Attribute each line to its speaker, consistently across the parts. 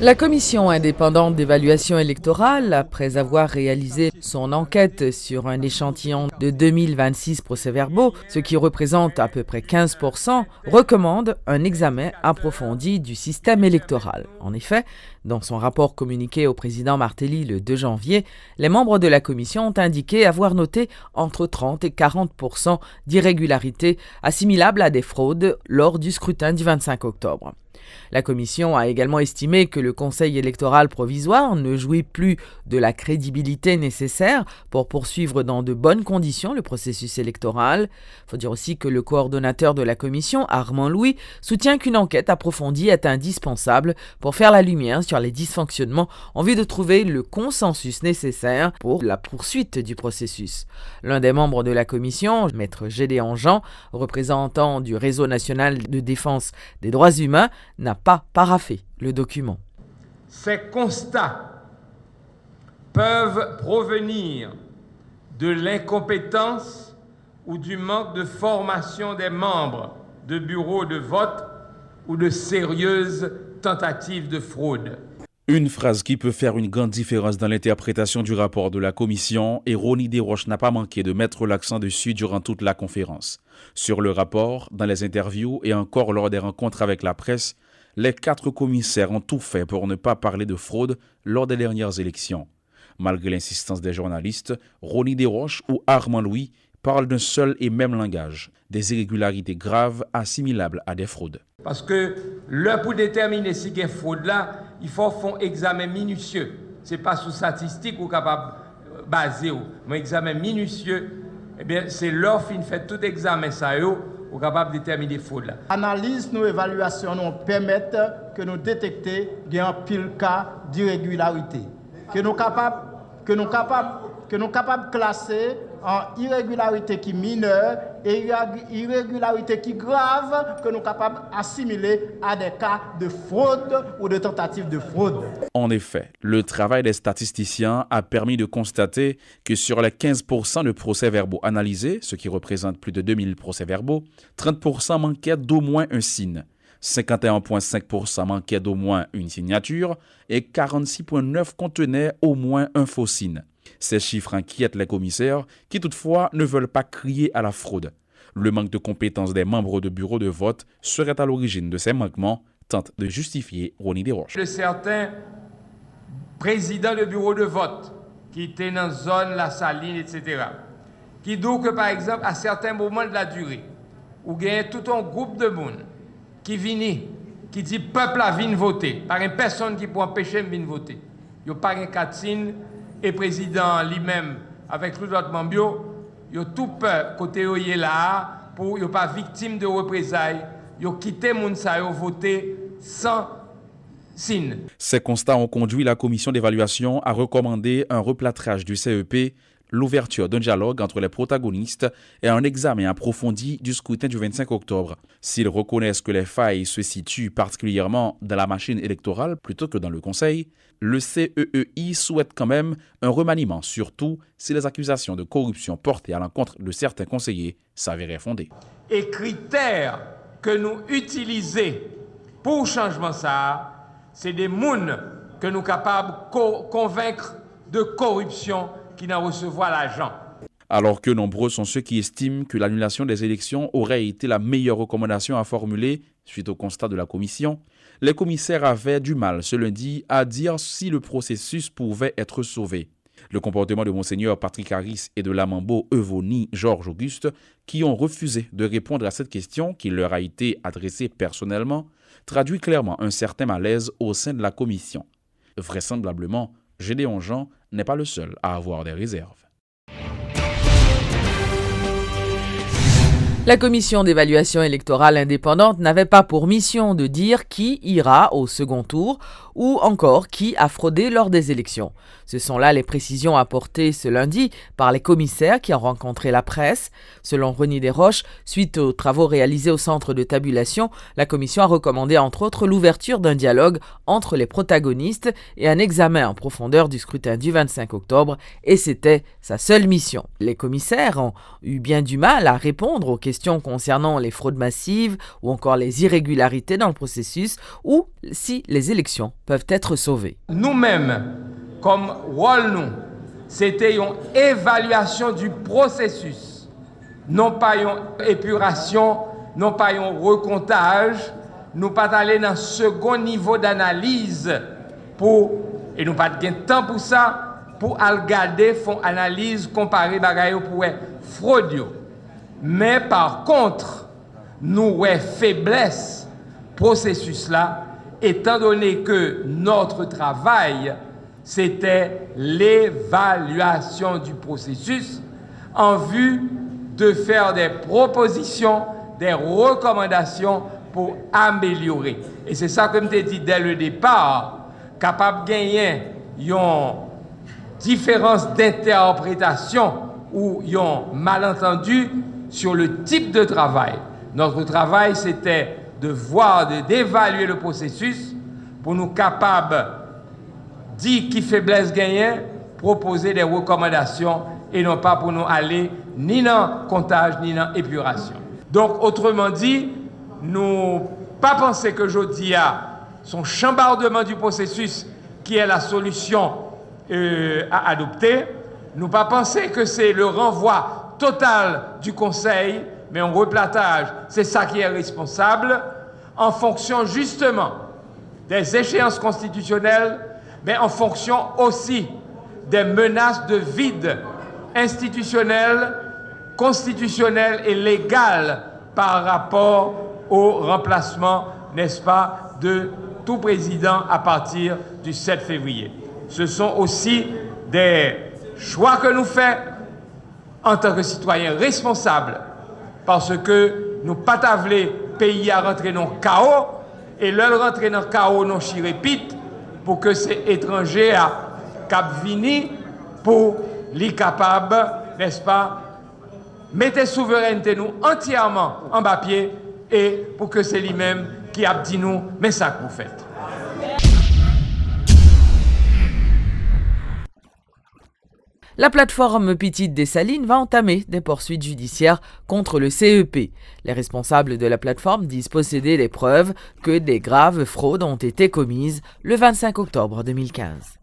Speaker 1: La commission indépendante d'évaluation électorale, après avoir réalisé son enquête sur un échantillon de 2026 procès-verbaux, ce qui représente à peu près 15%, recommande un examen approfondi du système électoral. En effet, dans son rapport communiqué au président Martelly le 2 janvier, les membres de la commission ont indiqué avoir noté entre 30 et 40% d'irrégularités assimilables à des fraudes lors du scrutin du 25 octobre. La commission a également estimé que le Conseil électoral provisoire ne jouit plus de la crédibilité nécessaire pour poursuivre dans de bonnes conditions le processus électoral. Il faut dire aussi que le coordonnateur de la commission, Armand Louis, soutient qu'une enquête approfondie est indispensable pour faire la lumière sur les dysfonctionnements en vue de trouver le consensus nécessaire pour la poursuite du processus. L'un des membres de la commission, Maître Gédéon Jean, représentant du Réseau national de défense des droits humains, n'a pas paraphé le document.
Speaker 2: Ces constats peuvent provenir de l'incompétence ou du manque de formation des membres de bureaux de vote ou de sérieuses tentatives de fraude.
Speaker 3: Une phrase qui peut faire une grande différence dans l'interprétation du rapport de la commission, et Rony Desroches n'a pas manqué de mettre l'accent dessus durant toute la conférence. Sur le rapport, dans les interviews et encore lors des rencontres avec la presse, les 4 commissaires ont tout fait pour ne pas parler de fraude lors des dernières élections. Malgré l'insistance des journalistes, Rony Desroches ou Armand Louis parlent d'un seul et même langage, des irrégularités graves assimilables à des fraudes.
Speaker 2: Parce que là, pour déterminer si il y a fraude là, il faut faire un examen minutieux. Ce n'est pas sous statistique ou capable basé. Un examen minutieux, eh bien, c'est là qu'on fait tout examen ça ou capable de déterminer fraude là.
Speaker 4: Analyse, nos évaluations nous permettent que nous détecter un pile cas d'irrégularité, que nous capables de classer en irrégularité qui mineure et irrégularité qui grave, que nous capables d'assimiler à des cas de fraude ou de tentative de fraude.
Speaker 3: En effet, le travail des statisticiens a permis de constater que sur les 15% de procès-verbaux analysés, ce qui représente plus de 2000 procès-verbaux, 30% manquaient d'au moins un signe, 51,5% manquaient d'au moins une signature et 46,9% contenaient au moins un faux signe. Ces chiffres inquiètent les commissaires qui toutefois ne veulent pas crier à la fraude. Le manque de compétences des membres de bureaux de vote serait à l'origine de ces manquements, tente de justifier Rony Desroches.
Speaker 2: De certains présidents de bureaux de vote qui étaient dans la zone, la saline, etc., qui disent que par exemple à certains moments de la durée, où il y a tout un groupe de monde qui vient, qui dit peuple a vient voter, par une personne qui peut empêcher de venir voter. Il n'y a pas de catine. Et président lui-même, avec l'autre membre, il a tout peur côté est là pour ne pas victime de représailles, il a quitté moun sa yo voter sans signe.
Speaker 3: Ces constats ont conduit la commission d'évaluation à recommander un replâtrage du CEP, l'ouverture d'un dialogue entre les protagonistes et un examen approfondi du scrutin du 25 octobre. S'ils reconnaissent que les failles se situent particulièrement dans la machine électorale plutôt que dans le Conseil, le CEEI souhaite quand même un remaniement, surtout si les accusations de corruption portées à l'encontre de certains conseillers s'avéraient fondées.
Speaker 2: Et critères que nous utilisons pour changement ça, c'est des mouns que nous sommes capables de convaincre de corruption qui n'en recevoir l'argent.
Speaker 3: Alors que nombreux sont ceux qui estiment que l'annulation des élections aurait été la meilleure recommandation à formuler suite au constat de la commission, les commissaires avaient du mal ce lundi à dire si le processus pouvait être sauvé. Le comportement de Monseigneur Patrick Harris et de l'amambo Evonie Georges Auguste, qui ont refusé de répondre à cette question qui leur a été adressée personnellement, traduit clairement un certain malaise au sein de la commission. Vraisemblablement, Gédéon Jean n'est pas le seul à avoir des réserves.
Speaker 1: La commission d'évaluation électorale indépendante n'avait pas pour mission de dire qui ira au second tour ou encore qui a fraudé lors des élections. Ce sont là les précisions apportées ce lundi par les commissaires qui ont rencontré la presse. Selon Rony Desroches, suite aux travaux réalisés au centre de tabulation, la commission a recommandé entre autres l'ouverture d'un dialogue entre les protagonistes et un examen en profondeur du scrutin du 25 octobre et c'était sa seule mission. Les commissaires ont eu bien du mal à répondre aux questions questions concernant les fraudes massives ou encore les irrégularités dans le processus ou si les élections peuvent être sauvées.
Speaker 2: Nous-mêmes, comme rôle, c'était une évaluation du processus, non pas une épuration, non pas un recomptage. Nous pas aller dans un second niveau d'analyse et nous pas de temps pour ça, pour regarder, font analyse, comparer bagaille pour fraude. Mais par contre, nous avons faiblesse processus là, étant donné que notre travail, c'était l'évaluation du processus en vue de faire des propositions, des recommandations pour améliorer. Et c'est ça que je t'ai dit dès le départ, capable de gagner une différence d'interprétation ou un malentendu sur le type de travail. Notre travail, c'était de voir, d'évaluer le processus pour nous capables dire qui faiblesse gagnée, proposer des recommandations et non pas pour nous aller ni dans comptage ni dans épuration. Donc, autrement dit, nous pas penser que jeudi a son chambardement du processus qui est la solution à adopter. Nous pas penser que c'est le renvoi total du Conseil, mais un replatage, c'est ça qui est responsable, en fonction justement des échéances constitutionnelles, mais en fonction aussi des menaces de vide institutionnel, constitutionnel et légal par rapport au remplacement, n'est-ce pas, de tout président à partir du 7 février. Ce sont aussi des choix que nous faisons en tant que citoyens responsables, parce que nous pas tablé pays à rentrer dans le chaos, et leur rentrer dans le chaos, nous répète, pour que ces étrangers à Cap-Vini, pour les capables, n'est-ce pas, mettez souveraineté nous entièrement en bas pied, et pour que c'est lui-même qui a dit nous, mais ça que vous faites.
Speaker 1: La plateforme Petite Dessalines va entamer des poursuites judiciaires contre le CEP. Les responsables de la plateforme disent posséder les preuves que des graves fraudes ont été commises le 25 octobre 2015.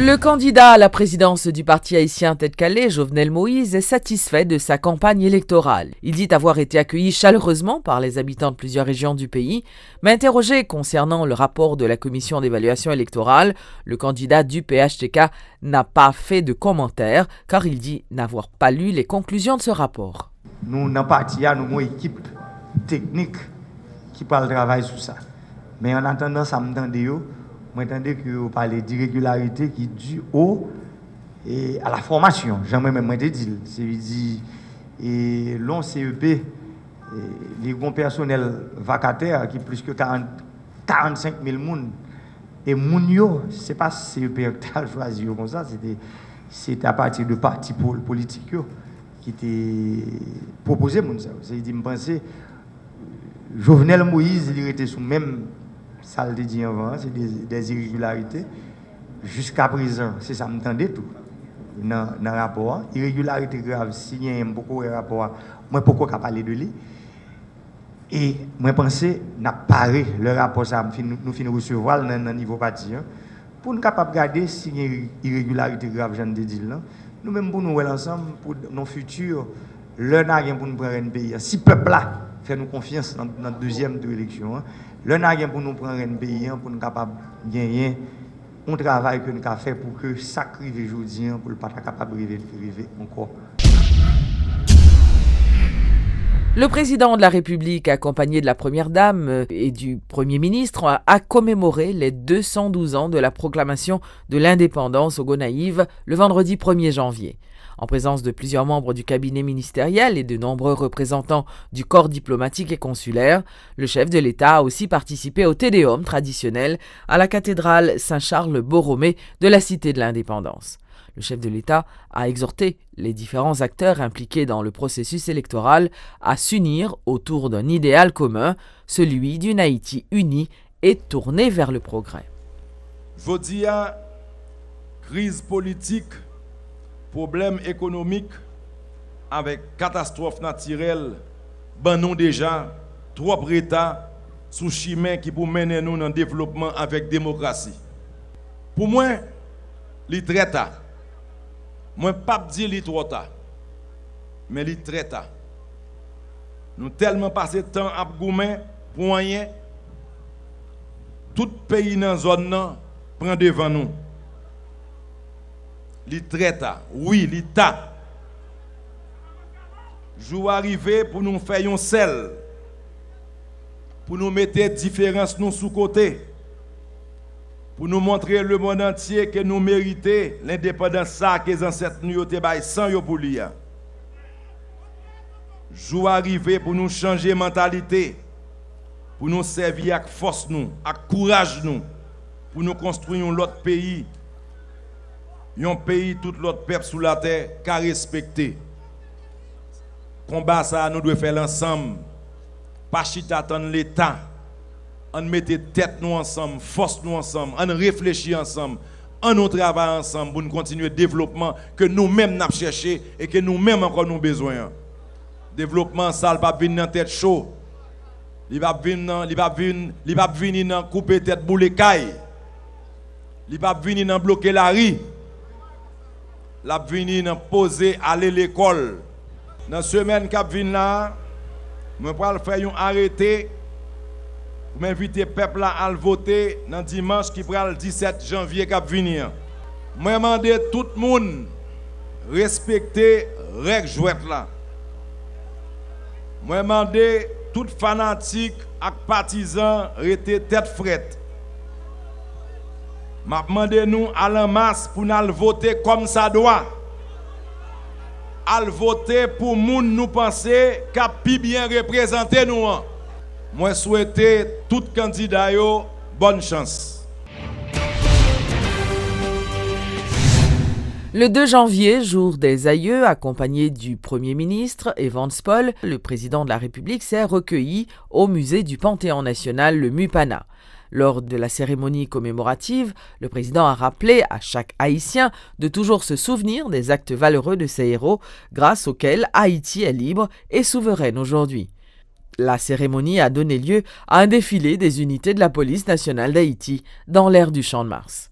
Speaker 1: Le candidat à la présidence du parti haïtien Tête Calais, Jovenel Moïse, est satisfait de sa campagne électorale. Il dit avoir été accueilli chaleureusement par les habitants de plusieurs régions du pays, mais interrogé concernant le rapport de la commission d'évaluation électorale, le candidat du PHTK n'a pas fait de commentaires car il dit n'avoir pas lu les conclusions de ce rapport.
Speaker 5: Nous, dans le parti, nous avons une équipe technique qui parle travail sur ça. Mais en attendant, ça me tente m'entendez que vous parlez d'irrégularité qui est due à la formation. J'aimerais même dire, c'est-à-dire, et long CEP, les bons personnels vacataires qui plus que 45 000 personnes. Et Mounio, ce n'est pas CEP qui a choisi comme ça, c'est à partir de partis politiques qui étaient proposés. C'est-à-dire, je pense Jovenel Moïse, il était sous même. Ça le dit avant, c'est des irrégularités. Jusqu'à présent, c'est ça, m'entendez tout. Dans le rapport, irrégularité grave, s'il y a beaucoup de rapports, moi, pourquoi pas parler de lui? Et moi, je pense que nous paré le rapport, ça, nous finissons recevoir dans le niveau parti, pour nous capables de regarder s'il y a une irrégularité grave, j'en ai dit là. Nous-mêmes, pour nous voir ensemble, pour nos futurs, l'un n'a rien pour nous prendre un pays. Si le peuple là fait nous confiance dans notre deuxième élection, l'un n'a rien pour nous prendre un pays, pour nous capables de gagner un travail que nous avons fait pour que ça arrive aujourd'hui, pour ne pas être capable de arriver encore.
Speaker 1: Le président de la République, accompagné de la Première Dame et du Premier ministre, a commémoré les 212 ans de la proclamation de l'indépendance au Gonaïves le vendredi 1er janvier. En présence de plusieurs membres du cabinet ministériel et de nombreux représentants du corps diplomatique et consulaire, le chef de l'État a aussi participé au Te Deum traditionnel à la cathédrale Saint-Charles-Borromée de la Cité de l'Indépendance. Le chef de l'État a exhorté les différents acteurs impliqués dans le processus électoral à s'unir autour d'un idéal commun, celui d'une Haïti unie et tournée vers le progrès.
Speaker 6: Jodi a crise politique, problème économique avec catastrophe naturelle, ben nous déjà trop États sous chemin qui pour mener nous dans le développement avec démocratie. Pour moi, li très tard. Moi pas dire li trop tard, mais li très tard. Nous tellement passé temps à goumen pour rien. Tout pays dans la zone prend devant nous. Li très tard. Oui, li tard. Jour arrivé pour nous faire un sel. Pour nous mettre différence nous sous côté. Pour nous montrer le monde entier que nous méritons l'indépendance ça que les ancêtres nous ont bail sans yo pour lui. Jour arrivé pour nous changer mentalité. Pour nous servir avec force nous, avec courage nous, pour nous construire un autre pays. Un pays, tout l'autre peuple sous la terre, qu'à respecter. Combat ça, nous devons faire ensemble. Pas chita attendre l'État. On mette tête nous ensemble, force nous ensemble, on réfléchit ensemble, on nous travaille ensemble pour nous continuer le développement que nous-mêmes nous cherché et que nous-mêmes encore nous besoin. Développement, ça ne va pas venir dans tête chaud. Il va venir dans couper tête boule caille. Il va venir dans bloquer la rue. Il va venir dans poser aller l'école. Dans la semaine qui vient là, je vais faire un arrêté pour m'inviter le peuple à voter dans dimanche qui sera le 17 janvier qui venir. Je demande tout le monde respecter les règles jouettes là. Je demande tout fanatique et partisan rester tête frette. Je demande nous à la masse pour nous voter comme ça doit. À voter pour moun nous penser qu'a pi bien représenter nous. Moi souhaite tout candidat yo bonne chance.
Speaker 1: Le 2 janvier, jour des aïeux, accompagné du Premier ministre Evans Paul, le président de la République s'est recueilli au musée du Panthéon national, le MUPANA. Lors de la cérémonie commémorative, le président a rappelé à chaque Haïtien de toujours se souvenir des actes valeureux de ces héros, grâce auxquels Haïti est libre et souveraine aujourd'hui. La cérémonie a donné lieu à un défilé des unités de la police nationale d'Haïti dans l'aire du Champ de Mars.